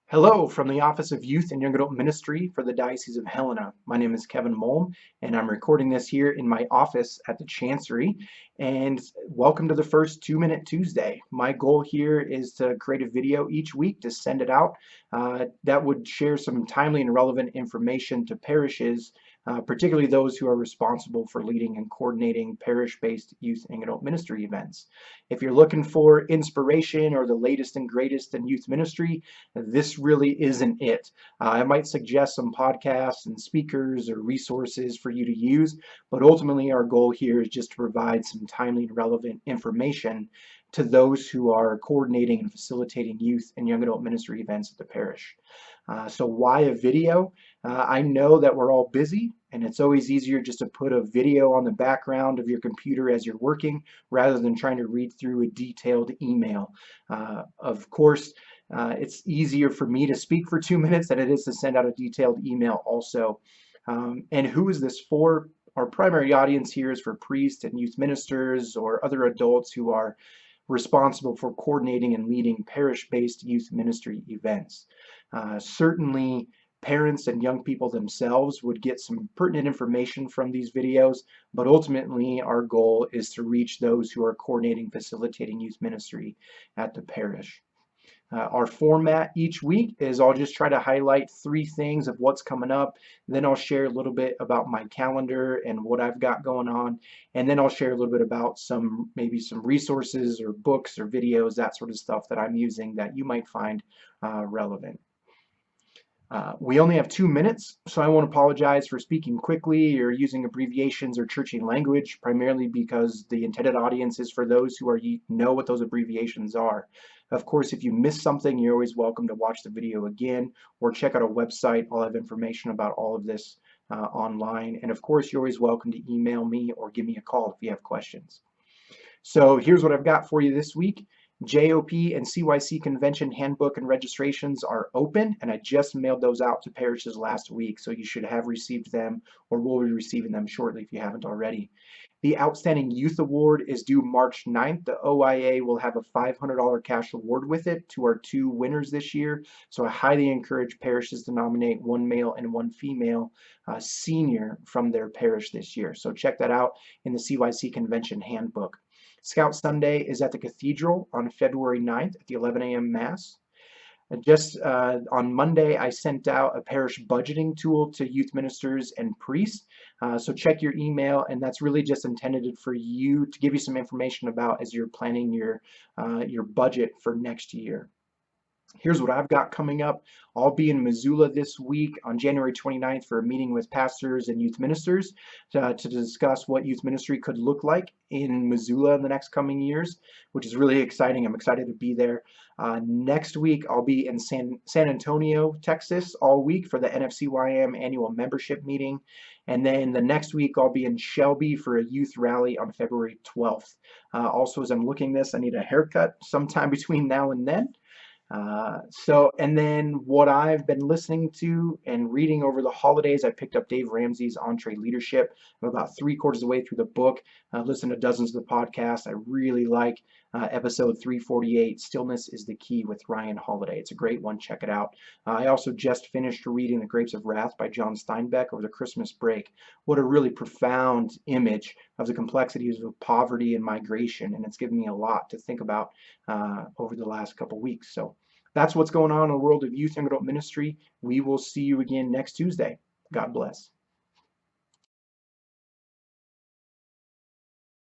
Hello from the Office of Youth and Young Adult Ministry for the Diocese of Helena. My name is Kevin Mulm, and I'm recording this here in my office at the Chancery. And welcome to the first 2-Minute Tuesday. My goal here is to create a video each week to send it out that would share some timely and relevant information to parishes, particularly those who are responsible for leading and coordinating parish-based youth and adult ministry events. If you're looking for inspiration or the latest and greatest in youth ministry, this really isn't it. I might suggest some podcasts and speakers or resources for you to use, but ultimately our goal here is just to provide some timely and relevant information to those who are coordinating and facilitating youth and young adult ministry events at the parish. So why a video? I know that we're all busy, and it's always easier just to put a video on the background of your computer as you're working rather than trying to read through a detailed email. Of course, it's easier for me to speak for 2 minutes than it is to send out a detailed email also. And who is this for? Our primary audience here is for priests and youth ministers or other adults who are responsible for coordinating and leading parish-based youth ministry events. Certainly, parents and young people themselves would get some pertinent information from these videos, but ultimately our goal is to reach those who are coordinating, facilitating youth ministry at the parish. Our format each week is I'll just try to highlight 3 things of what's coming up. Then I'll share a little bit about my calendar and what I've got going on. And then I'll share a little bit about maybe some resources or books or videos, that sort of stuff that I'm using that you might find relevant. We only have 2 minutes, so I won't apologize for speaking quickly or using abbreviations or churchy language, primarily because the intended audience is for those who know what those abbreviations are. Of course, if you miss something, you're always welcome to watch the video again or check out our website. I'll have information about all of this online. And of course, you're always welcome to email me or give me a call if you have questions. So here's what I've got for you this week. JOP and CYC convention handbook and registrations are open, and I just mailed those out to parishes last week, so you should have received them or will be receiving them shortly if you haven't already. The Outstanding Youth Award is due March 9th. The OYYA will have a $500 cash award with it to our 2 winners this year, so I highly encourage parishes to nominate 1 male and 1 female senior from their parish this year. So check that out in the CYC convention handbook. Scout Sunday is at the Cathedral on February 9th at the 11 a.m. Mass. And just on Monday, I sent out a parish budgeting tool to youth ministers and priests. So check your email, and that's really just intended for you to give you some information about as you're planning your budget for next year. Here's what I've got coming up. I'll be in Missoula this week on January 29th for a meeting with pastors and youth ministers to discuss what youth ministry could look like in Missoula in the next coming years, which is really exciting. I'm excited to be there. Next week, I'll be in San Antonio, Texas all week for the NFCYM annual membership meeting. And then the next week, I'll be in Shelby for a youth rally on February 12th. Also, as I'm looking this, I need a haircut sometime between now and then. And then what I've been listening to and reading over the holidays, I picked up Dave Ramsey's Entree Leadership. I'm about 3/4 of the way through the book. Listened to dozens of the podcasts. I really like episode 348, Stillness is the Key with Ryan Holiday. It's a great one. Check it out. I also just finished reading The Grapes of Wrath by John Steinbeck over the Christmas break. What a really profound image of the complexities of poverty and migration, and it's given me a lot to think about over the last couple weeks. So that's what's going on in the world of youth and adult ministry. We will see you again next Tuesday. God bless.